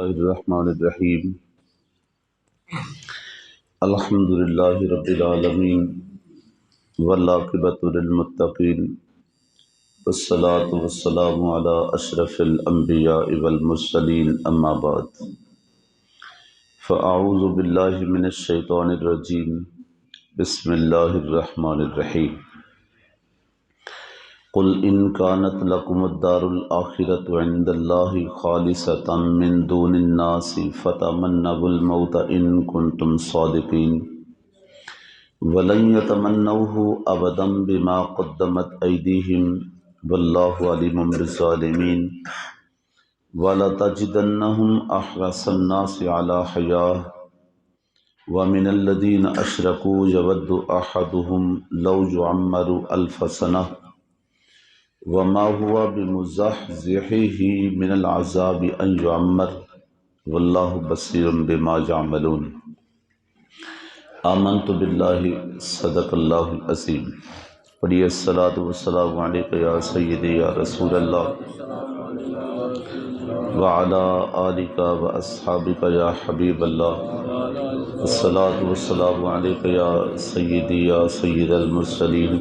الرحمن الرحیم الحمد للہ رب العالمین والعاقبۃ للمتقین والصلاة والسلام علی اشرف الانبیاء والمرسلین اما بعد فاعوذ باللہ من الشیطان الرجیم بسم اللہ الرحمن الرحیم قل ان كانت لكم الدار الآخرة عند الله خالصة من دون الناس فتمنوا الموت إن كنتم صادقين ولن يتمنوه أبدا بما قدمت أيديهم والله عليم بالظالمين ولتجدنهم أحرص الناس على حياة ومن الذين أشركوا يود أحدهم لو يعمر 1000 سنة وما هو بمزحزحه من العذاب ان يعمر والله بصير بما يعملون آمنت بالله صدق اللہ العظیم۔ پڑھیے الصلاۃ والسلام علیک یا سیدی یا رسول اللہ وعلی آلک واصحابک یا حبیب اللہ، الصلاۃ والسلام علیک یا سیدی یا سید المرسلین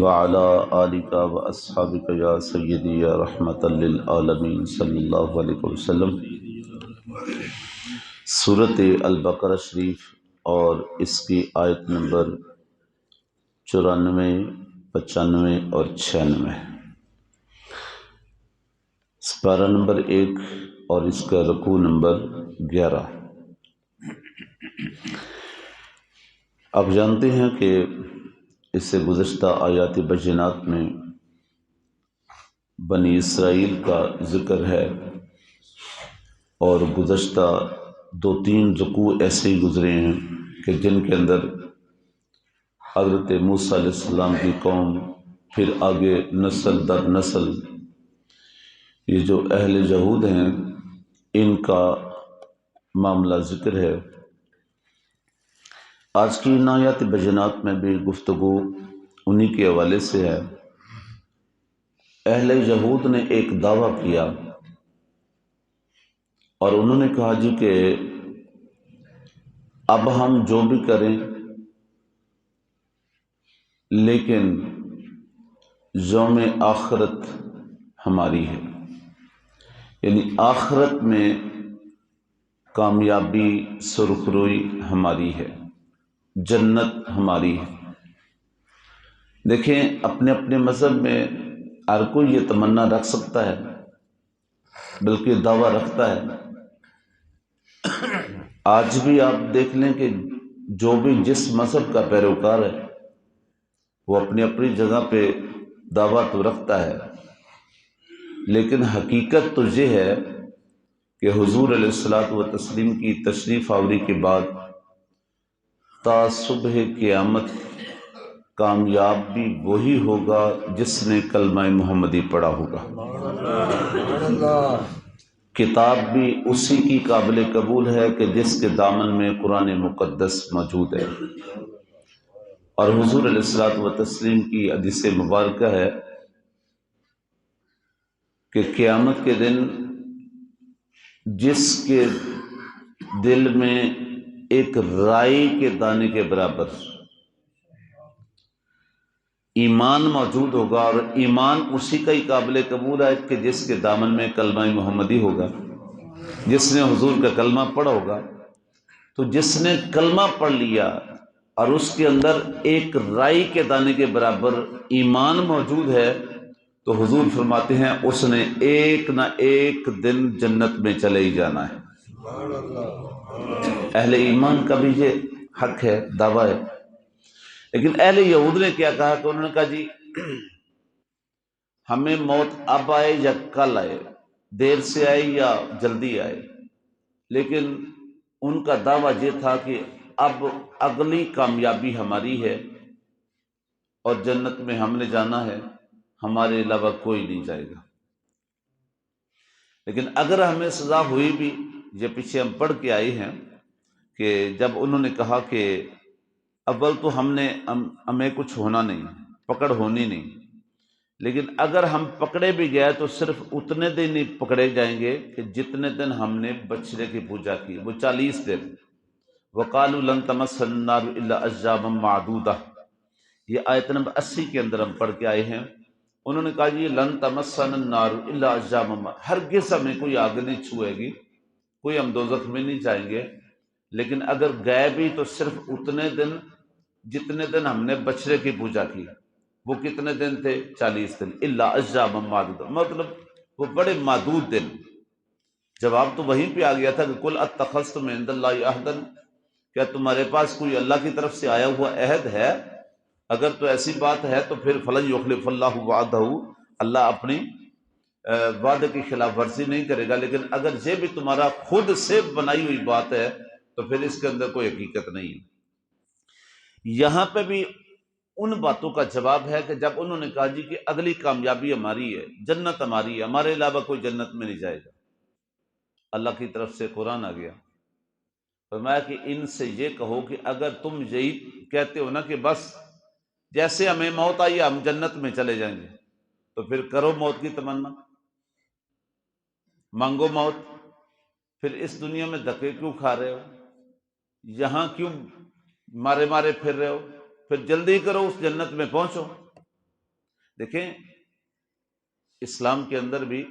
وعلی آلک واصحابک یا سیدی یا رحمت للعالمین صلی اللہ علیہ وسلم۔ سورۃ البقرہ شریف اور اس کی آیت نمبر 94، 95 اور 96، سپارہ نمبر 1 اور اس کا رکوع نمبر 11۔ آپ جانتے ہیں کہ اس سے گزشتہ آیات بینات میں بنی اسرائیل کا ذکر ہے، اور گزشتہ 2-3 رکوع ایسے ہی گزرے ہیں کہ جن کے اندر حضرت موسیٰ علیہ السلام کی قوم، پھر آگے نسل در نسل یہ جو اہل یہود ہیں ان کا معاملہ ذکر ہے۔ آج کی ان آیات بینات میں بھی گفتگو انہی کے حوالے سے ہے۔ اہل یہود نے ایک دعویٰ کیا اور انہوں نے کہا جی کہ اب ہم جو بھی کریں لیکن یوم آخرت ہماری ہے، یعنی آخرت میں کامیابی سرخروئی ہماری ہے، جنت ہماری ہے۔ دیکھیں، اپنے اپنے مذہب میں ہر کوئی یہ تمنا رکھ سکتا ہے، بلکہ دعویٰ رکھتا ہے۔ آج بھی آپ دیکھ لیں کہ جو بھی جس مذہب کا پیروکار ہے وہ اپنی اپنی جگہ پہ دعویٰ تو رکھتا ہے، لیکن حقیقت تو یہ ہے کہ حضور علیہ الصلوۃ والتسلیم کی تشریف آوری کے بعد تا صبح قیامت کامیاب بھی وہی ہوگا جس نے کلمہ محمدی پڑھا ہوگا، کتاب بھی اسی کی قابل قبول ہے کہ جس کے دامن میں قرآن مقدس موجود ہے۔ اور حضور علیہ الصلوۃ والتسلیم کی حدیث مبارکہ ہے کہ قیامت کے دن جس کے دل میں ایک رائی کے دانے کے برابر ایمان موجود ہوگا، اور ایمان اسی کا ہی قابل قبول ہے کہ جس کے دامن میں کلمہ محمدی ہوگا، جس نے حضور کا کلمہ پڑھا ہوگا، تو جس نے کلمہ پڑھ لیا اور اس کے اندر ایک رائی کے دانے کے برابر ایمان موجود ہے، تو حضور فرماتے ہیں اس نے ایک نہ ایک دن جنت میں چلے ہی جانا ہے۔ اہل ایمان کا بھی یہ حق ہے، دعویٰ ہے۔ لیکن اہل یہود نے کیا کہا کہ انہوں نے کہا جی ہمیں موت اب آئے یا کل آئے، دیر سے آئے یا جلدی آئے، لیکن ان کا دعویٰ یہ تھا کہ اب اگلی کامیابی ہماری ہے اور جنت میں ہم نے جانا ہے، ہمارے علاوہ کوئی نہیں جائے گا۔ لیکن اگر ہمیں سزا ہوئی بھی، یہ پیچھے ہم پڑھ کے آئے ہیں کہ جب انہوں نے کہا کہ اول تو ہمیں کچھ ہونا نہیں، پکڑ ہونی نہیں، لیکن اگر ہم پکڑے بھی گئے تو صرف اتنے دن ہی پکڑے جائیں گے کہ جتنے دن ہم نے بچڑے کی پوجا کی، وہ 40 دن۔ وَقَالُوا لَن تَمَسَّنَا النَّارُ إِلَّا أَيَّامًا مَّعْدُودَةً، یہ آیت نمبر 80 کے اندر ہم پڑھ کے آئے ہیں۔ انہوں نے کہا جی لن تمسنا النار الا ایاما، ہرگز ہمیں کوئی آگ نہیں چھوئے گی، کوئی ہم دوزخ میں نہیں جائیں گے، لیکن اگر گئے بھی تو صرف اتنے دن جتنے دن ہم نے بچڑے کی پوجا کی۔ وہ کتنے دن تھے؟ 40 دن۔ الا ایاما معدودہ، مطلب وہ بڑے معدود دن۔ جواب تو وہیں پہ آ گیا تھا کہ قل اتخذتم عند اللہ عہدا، کیا تمہارے پاس کوئی اللہ کی طرف سے آیا ہوا عہد ہے؟ اگر تو ایسی بات ہے تو پھر فلن یخلف اللہ وعدہ، اللہ اپنی وعدے کی خلاف ورزی نہیں کرے گا۔ لیکن اگر یہ بھی تمہارا خود سے بنائی ہوئی بات ہے تو پھر اس کے اندر کوئی حقیقت نہیں ہے۔ یہاں پہ بھی ان باتوں کا جواب ہے کہ جب انہوں نے کہا جی کہ اگلی کامیابی ہماری ہے، جنت ہماری ہے، ہمارے علاوہ کوئی جنت میں نہیں جائے گا، اللہ کی طرف سے قرآن آ گیا، فرمایا کہ ان سے یہ کہو کہ اگر تم یہی کہتے ہو نا کہ بس جیسے ہمیں موت آئی ہم جنت میں چلے جائیں گے، تو پھر کرو موت کی تمنا، مانگو موت، پھر اس دنیا میں دھکے کیوں کھا رہے ہو، یہاں کیوں مارے مارے پھر رہے ہو، پھر جلدی کرو اس جنت میں پہنچو۔ دیکھیں اسلام کے اندر بھی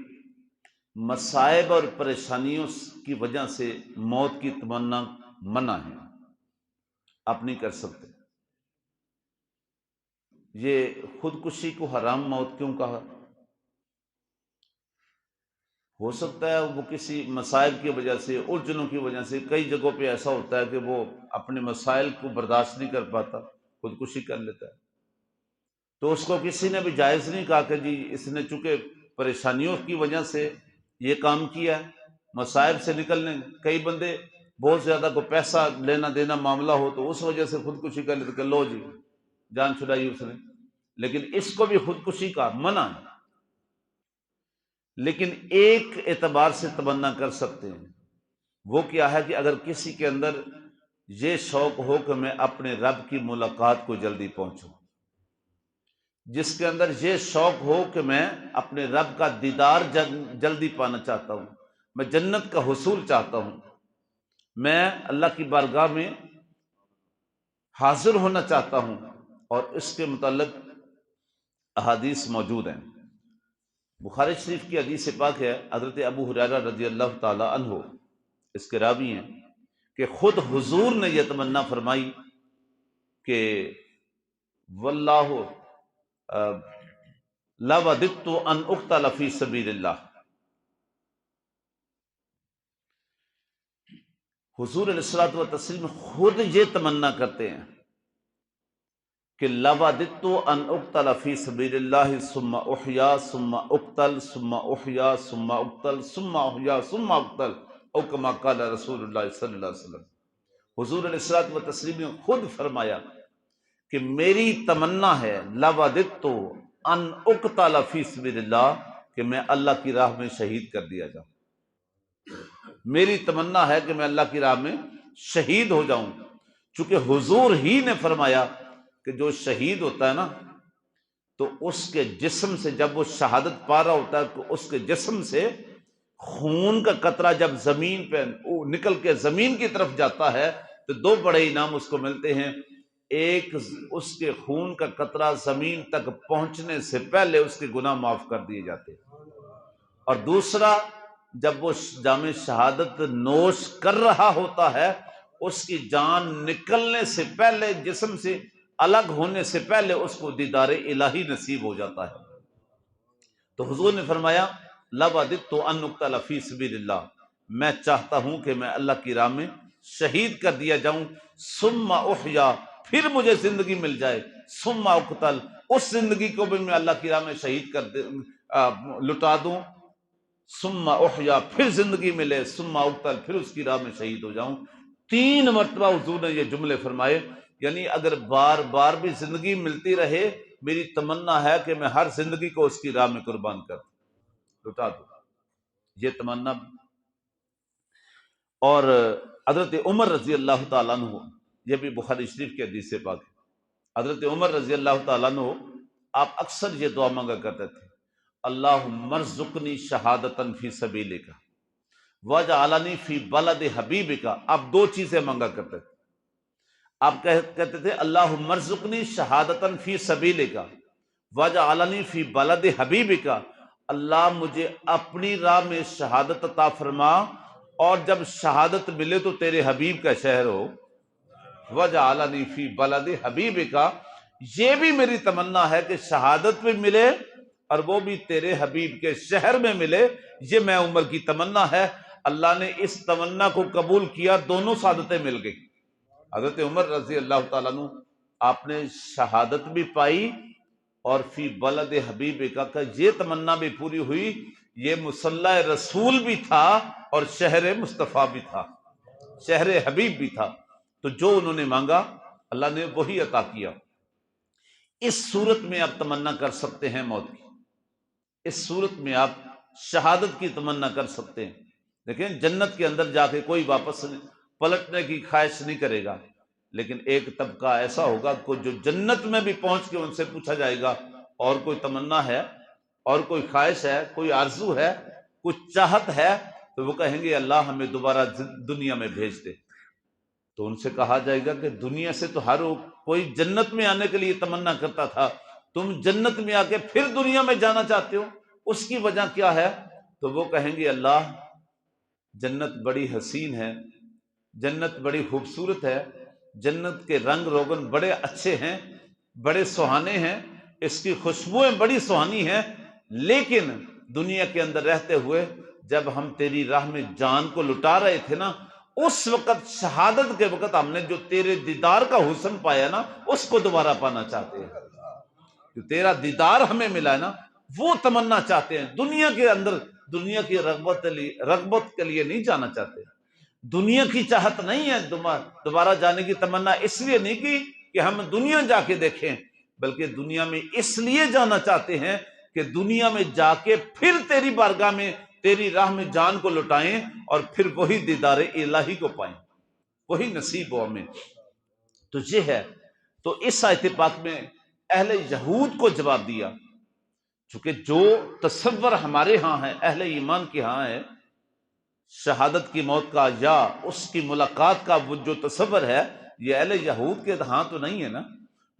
مصائب اور پریشانیوں کی وجہ سے موت کی تمنا منع ہے، آپ نہیں کر سکتے۔ یہ خودکشی کو حرام موت کیوں کہا؟ ہو سکتا ہے وہ کسی مسائل کی وجہ سے، الجھنوں کی وجہ سے، کئی جگہوں پہ ایسا ہوتا ہے کہ وہ اپنے مسائل کو برداشت نہیں کر پاتا، خودکشی کر لیتا ہے، تو اس کو کسی نے بھی جائز نہیں کہا کہ جی اس نے چونکہ پریشانیوں کی وجہ سے یہ کام کیا ہے، مسائل سے نکلنے، کئی بندے بہت زیادہ کو پیسہ لینا دینا معاملہ ہو تو اس وجہ سے خودکشی کر لیتے کہ لو جی جان چھڑائی اس نے، لیکن اس کو بھی خودکشی کا منع ہے۔ لیکن ایک اعتبار سے تمنا کر سکتے ہیں، وہ کیا ہے کہ اگر کسی کے اندر یہ شوق ہو کہ میں اپنے رب کی ملاقات کو جلدی پہنچوں، جس کے اندر یہ شوق ہو کہ میں اپنے رب کا دیدار جلدی پانا چاہتا ہوں، میں جنت کا حصول چاہتا ہوں، میں اللہ کی بارگاہ میں حاضر ہونا چاہتا ہوں، اور اس کے متعلق احادیث موجود ہیں۔ بخاری شریف کی حدیث پاک ہے، حضرت ابو ہریرہ رضی اللہ تعالی عنہ اس کے راوی ہیں کہ خود حضور نے یہ تمنا فرمائی کہ واللہ لوددت ان اقتل فی سبیل اللہ، حضور علیہ الصلوۃ والتسلیم خود یہ تمنا کرتے ہیں کہ لوددت ان اقتل فی سبیل اللہ ثم احیا ثم اقتل ثم احیا ثم اقتل ثم احیا ثم اقتل، او کما قال رسول اللہ صلی اللہ علیہ وسلم۔ حضور علیہ الصلوۃ والتسلیم نے خود فرمایا کہ میری تمنا ہے لوددت ان اقتل فی سبیل اللہ، کہ میں اللہ کی راہ میں شہید کر دیا جاؤں، میری تمنا ہے کہ میں اللہ کی راہ میں شہید ہو جاؤں، چونکہ حضور ہی نے فرمایا کہ جو شہید ہوتا ہے نا تو اس کے جسم سے جب وہ شہادت پا رہا ہوتا ہے تو اس کے جسم سے خون کا قطرہ جب زمین پہ نکل کے زمین کی طرف جاتا ہے تو دو بڑے انعام اس کو ملتے ہیں، ایک اس کے خون کا قطرہ زمین تک پہنچنے سے پہلے اس کے گناہ معاف کر دیے جاتے ہیں، اور دوسرا جب وہ جام شہادت نوش کر رہا ہوتا ہے اس کی جان نکلنے سے پہلے، جسم سے الگ ہونے سے پہلے اس کو دیدار الہی نصیب ہو جاتا ہے۔ تو حضور نے فرمایا لوددت ان اقتل فی سبیل اللہ، میں چاہتا ہوں کہ میں اللہ کی راہ میں شہید کر دیا جاؤں، ثم احیا، پھر مجھے زندگی مل جائے، ثم اقتل، اس زندگی کو بھی میں اللہ کی راہ میں شہید کر لٹا دوں، ثم احیا، پھر زندگی ملے، ثم اقتل، پھر اس کی راہ میں شہید ہو جاؤں۔ 3 مرتبہ حضور نے یہ جملے فرمائے، یعنی اگر بار بار بھی زندگی ملتی رہے میری تمنا ہے کہ میں ہر زندگی کو اس کی راہ میں قربان کر لٹا دوں، یہ تمنا۔ اور حضرت عمر رضی اللہ تعالیٰ عنہ، یہ بھی بخاری شریف کی حدیث سے پاک ہے، حضرت عمر رضی اللہ تعالیٰ عنہ آپ اکثر یہ دعا مانگا کرتے تھے، اللہم ارزقنی شہادتن فی سبیلک واجعلنی فی بلد حبیبک۔ آپ دو چیزیں مانگا کرتے تھے، آپ کہتے تھے اللہم ارزقنی شہادتن فی سبیلک واجعلنی فی بلد حبیبک، اللہ مجھے اپنی راہ میں شہادت عطا فرما، اور جب شہادت ملے تو تیرے حبیب کا شہر ہو، وجعلنی فی بلد حبیبک، یہ بھی میری تمنا ہے کہ شہادت بھی ملے اور وہ بھی تیرے حبیب کے شہر میں ملے، یہ میں عمر کی تمنا ہے۔ اللہ نے اس تمنا کو قبول کیا، دونوں سعادتیں مل گئی۔ حضرت عمر رضی اللہ تعالیٰ عنہ آپ نے شہادت بھی پائی اور فی بلد حبیبک کا یہ تمنا بھی پوری ہوئی، یہ مصلی رسول بھی تھا اور شہر مصطفیٰ بھی تھا، شہر حبیب بھی تھا۔ تو جو انہوں نے مانگا اللہ نے وہی عطا کیا۔ اس صورت میں آپ تمنا کر سکتے ہیں موت کی، اس صورت میں آپ شہادت کی تمنا کر سکتے ہیں۔ دیکھیں جنت کے اندر جا کے کوئی واپس پلٹنے کی خواہش نہیں کرے گا، لیکن ایک طبقہ ایسا ہوگا کہ جو جنت میں بھی پہنچ کے ان سے پوچھا جائے گا اور کوئی تمنا ہے، اور کوئی خواہش ہے، کوئی آرزو ہے، کچھ چاہت ہے، تو وہ کہیں گے اللہ ہمیں دوبارہ دنیا میں بھیج دے۔ تو ان سے کہا جائے گا کہ دنیا سے تو ہر کوئی جنت میں آنے کے لیے تمنا کرتا تھا، تم جنت میں آ کے پھر دنیا میں جانا چاہتے ہو، اس کی وجہ کیا ہے؟ تو وہ کہیں گے اللہ جنت بڑی حسین ہے، جنت بڑی خوبصورت ہے، جنت کے رنگ روغن بڑے اچھے ہیں، بڑے سہانے ہیں، اس کی خوشبوئیں بڑی سہانی ہیں، لیکن دنیا کے اندر رہتے ہوئے جب ہم تیری راہ میں جان کو لٹا رہے تھے نا، اس وقت شہادت کے وقت ہم نے جو تیرے دیدار کا حسن پایا نا، اس کو دوبارہ پانا چاہتے ہیں۔ جو تیرا دیدار ہمیں ملا ہے نا، وہ تمنا چاہتے ہیں۔ دنیا کے اندر دنیا کی رغبت کے لیے نہیں جانا چاہتے، دنیا کی چاہت نہیں ہے، دوبارہ جانے کی تمنا اس لیے نہیں کی کہ ہم دنیا جا کے دیکھیں، بلکہ دنیا میں اس لیے جانا چاہتے ہیں کہ دنیا میں جا کے پھر تیری بارگاہ میں تیری راہ میں جان کو لٹائیں اور پھر وہی دیدار الہی کو پائیں، وہی نصیب ہو ہمیں۔ تو یہ ہے، تو اس آیت پاک میں اہل یہود کو جواب دیا، چونکہ جو تصور ہمارے ہاں ہے، اہل ایمان کے ہاں ہے، شہادت کی موت کا یا اس کی ملاقات کا وہ جو تصور ہے، یہ اہل یہود کے ہاں تو نہیں ہے نا،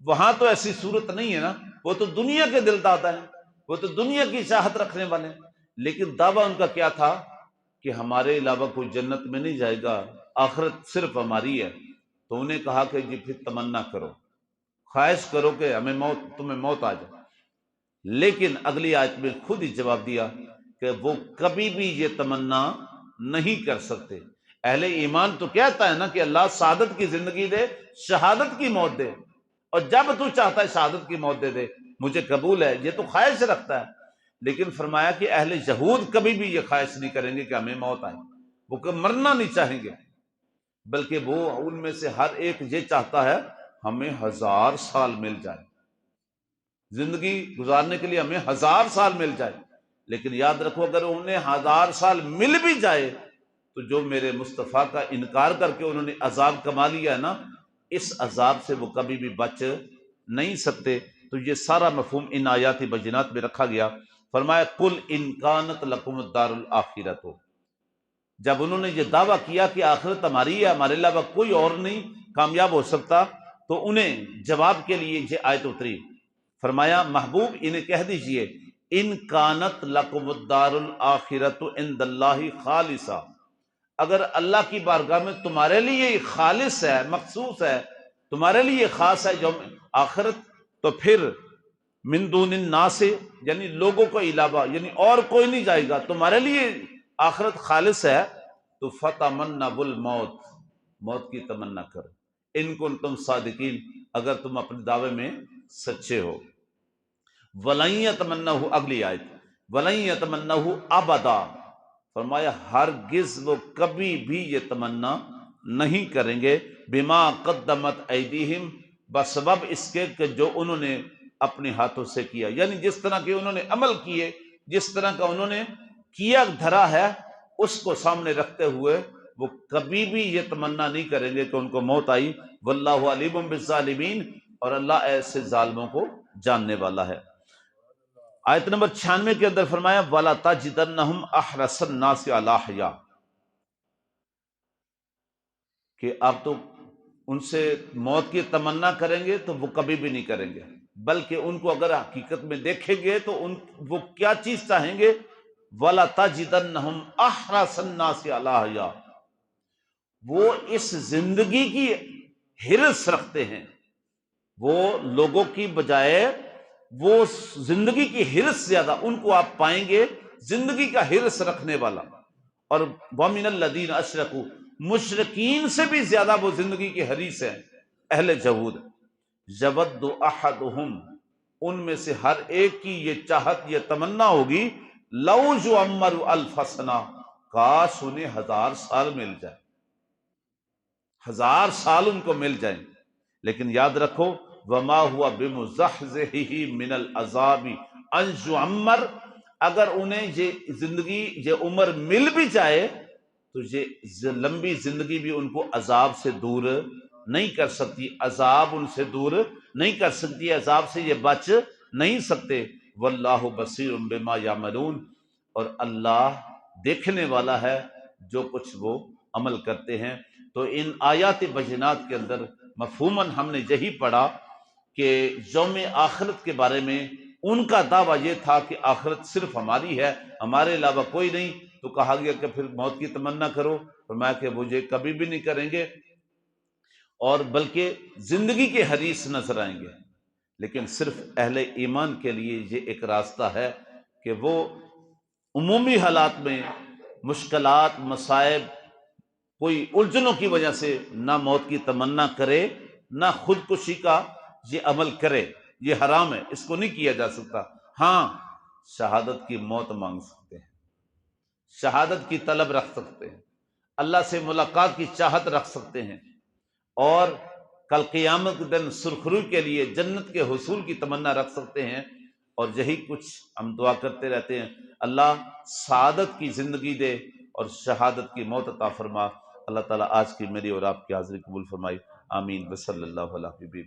وہاں تو ایسی صورت نہیں ہے نا، وہ تو دنیا کے دل دادا ہیں، وہ تو دنیا کی چاہت رکھنے والے ہیں۔ لیکن دعویٰ ان کا کیا تھا کہ ہمارے علاوہ کوئی جنت میں نہیں جائے گا، آخرت صرف ہماری ہے۔ تو انہیں کہا کہ جی پھر تمنا کرو، خواہش کرو کہ تمہیں موت آ جائے۔ لیکن اگلی آیت میں خود ہی جواب دیا کہ وہ کبھی بھی یہ تمنا نہیں کر سکتے۔ اہل ایمان تو کہتا ہے نا کہ اللہ سعادت کی زندگی دے، شہادت کی موت دے، اور جب تو چاہتا ہے شہادت کی موت دے دے، مجھے قبول ہے، یہ تو خواہش رکھتا ہے۔ لیکن فرمایا کہ اہل یہود کبھی بھی یہ خواہش نہیں کریں گے کہ ہمیں موت آئے، وہ کبھی مرنا نہیں چاہیں گے، بلکہ وہ ان میں سے ہر ایک یہ چاہتا ہے ہمیں 1000 سال مل جائے، زندگی گزارنے کے لیے ہمیں 1000 سال مل جائے۔ لیکن یاد رکھو اگر انہیں 1000 سال مل بھی جائے تو جو میرے مصطفیٰ کا انکار کر کے انہوں نے عذاب کما لیا ہے نا، اس عذاب سے وہ کبھی بھی بچ نہیں سکتے۔ تو یہ سارا مفہوم ان آیات بینات میں رکھا گیا۔ فرمایا قل ان کانت لکم الدار الاخرۃ، جب انہوں نے یہ دعویٰ کیا کہ آخرت ہماری ہے، ہمارے علاوہ کوئی اور نہیں کامیاب ہو سکتا، تو انہیں جواب کے لیے یہ آیت اتری۔ فرمایا محبوب انہیں کہہ دیجئے ان کانت لکم الدار الاخرۃ عند اللہ خالصہ، اگر اللہ کی بارگاہ میں تمہارے لیے خالص ہے، مخصوص ہے، تمہارے لیے خاص ہے یوم آخرت، تو پھر من دون الناس یعنی لوگوں کو علاوہ، یعنی اور کوئی نہیں جائے گا، تمہارے لیے آخرت خالص ہے، تو فتمنوا الموت، موت کی تمنا کرو، ان کنتم صادقین، اگر تم اپنے دعوے میں سچے ہو۔ وَلَن يَتَمَنَّوْهُ، اگلی آیت، وَلَن يَتَمَنَّوْهُ ابدا، فرمایا ہرگز وہ کبھی بھی یہ تمنا نہیں کریں گے، بما قدمت ایدیہم، بسبب اس کے کہ جو انہوں نے اپنے ہاتھوں سے کیا، یعنی جس طرح کے انہوں نے عمل کیے، جس طرح کا انہوں نے کیا دھرا ہے، اس کو سامنے رکھتے ہوئے وہ کبھی بھی یہ تمنا نہیں کریں گے کہ ان کو موت آئی۔ واللہ علیم بالظالمین، اور اللہ ایسے ظالموں کو جاننے والا ہے۔ آیت نمبر 96 کے اندر فرمایا وَلَا تَجِدَنَّهُمْ أَحْرَصَ النَّاسِ عَلَىٰ حَيَاءٍ، کہ آپ تو ان سے موت کی تمنا کریں گے تو وہ کبھی بھی نہیں کریں گے، بلکہ ان کو اگر حقیقت میں دیکھیں گے تو وہ کیا چیز چاہیں گے؟ وَلَا تَجِدَنَّهُمْ أَحْرَصَ النَّاسِ عَلَىٰ حَيَاءٍ، وہ اس زندگی کی حرص رکھتے ہیں، وہ لوگوں کی بجائے وہ زندگی کی حرص زیادہ ان کو آپ پائیں گے، زندگی کا حرص رکھنے والا۔ اور وَمِنَ الَّذِينَ أَشْرَكُوا، مشرکین سے بھی زیادہ وہ زندگی کی حریص ہیں اہل جہود۔ يَوَدُّ أَحَدُهُمْ، ان میں سے ہر ایک کی یہ چاہت، یہ تمنا ہوگی لَوْ يُعَمَّرُ أَلْفَ سَنَةٍ، کاش انہیں 1000 سال مل جائے، 1000 سال ان کو مل جائیں۔ لیکن یاد رکھو وَمَا هُوَ بِمُزَحْزِحِهِ مِنَ الْعَذَابِ أَن يُعَمَّرَ، اگر انہیں یہ زندگی، یہ عمر مل بھی جائے تو یہ لمبی زندگی بھی ان کو عذاب سے دور نہیں کر سکتی، عذاب ان سے دور نہیں کر سکتی، عذاب سے یہ بچ نہیں سکتے۔ وَاللَّهُ بَصِيرٌ بِمَا يَعْمَلُونَ، اور اللہ دیکھنے والا ہے جو کچھ وہ عمل کرتے ہیں۔ تو ان آیات بینات کے اندر مفہوماً ہم نے یہی پڑھا کہ یوم آخرت کے بارے میں ان کا دعویٰ یہ تھا کہ آخرت صرف ہماری ہے، ہمارے علاوہ کوئی نہیں، تو کہا گیا کہ پھر موت کی تمنا کرو، فرمایا کہ وہ یہ کبھی بھی نہیں کریں گے، اور بلکہ زندگی کے حریص نظر آئیں گے۔ لیکن صرف اہل ایمان کے لیے یہ ایک راستہ ہے کہ وہ عمومی حالات میں مشکلات، مصائب، کوئی الجھنوں کی وجہ سے نہ موت کی تمنا کرے، نہ خودکشی کا یہ عمل کرے، یہ حرام ہے، اس کو نہیں کیا جا سکتا۔ ہاں، شہادت کی موت مانگ سکتے ہیں، شہادت کی طلب رکھ سکتے ہیں، اللہ سے ملاقات کی چاہت رکھ سکتے ہیں، اور کل قیامت کے دن سرخروئی کے لیے جنت کے حصول کی تمنا رکھ سکتے ہیں۔ اور یہی کچھ ہم دعا کرتے رہتے ہیں، اللہ سعادت کی زندگی دے اور شہادت کی موت عطا فرما۔ اللہ تعالیٰ آج کی میری اور آپ کی حاضری قبول فرمائی، آمین، وصلی اللہ علیہ وسلم۔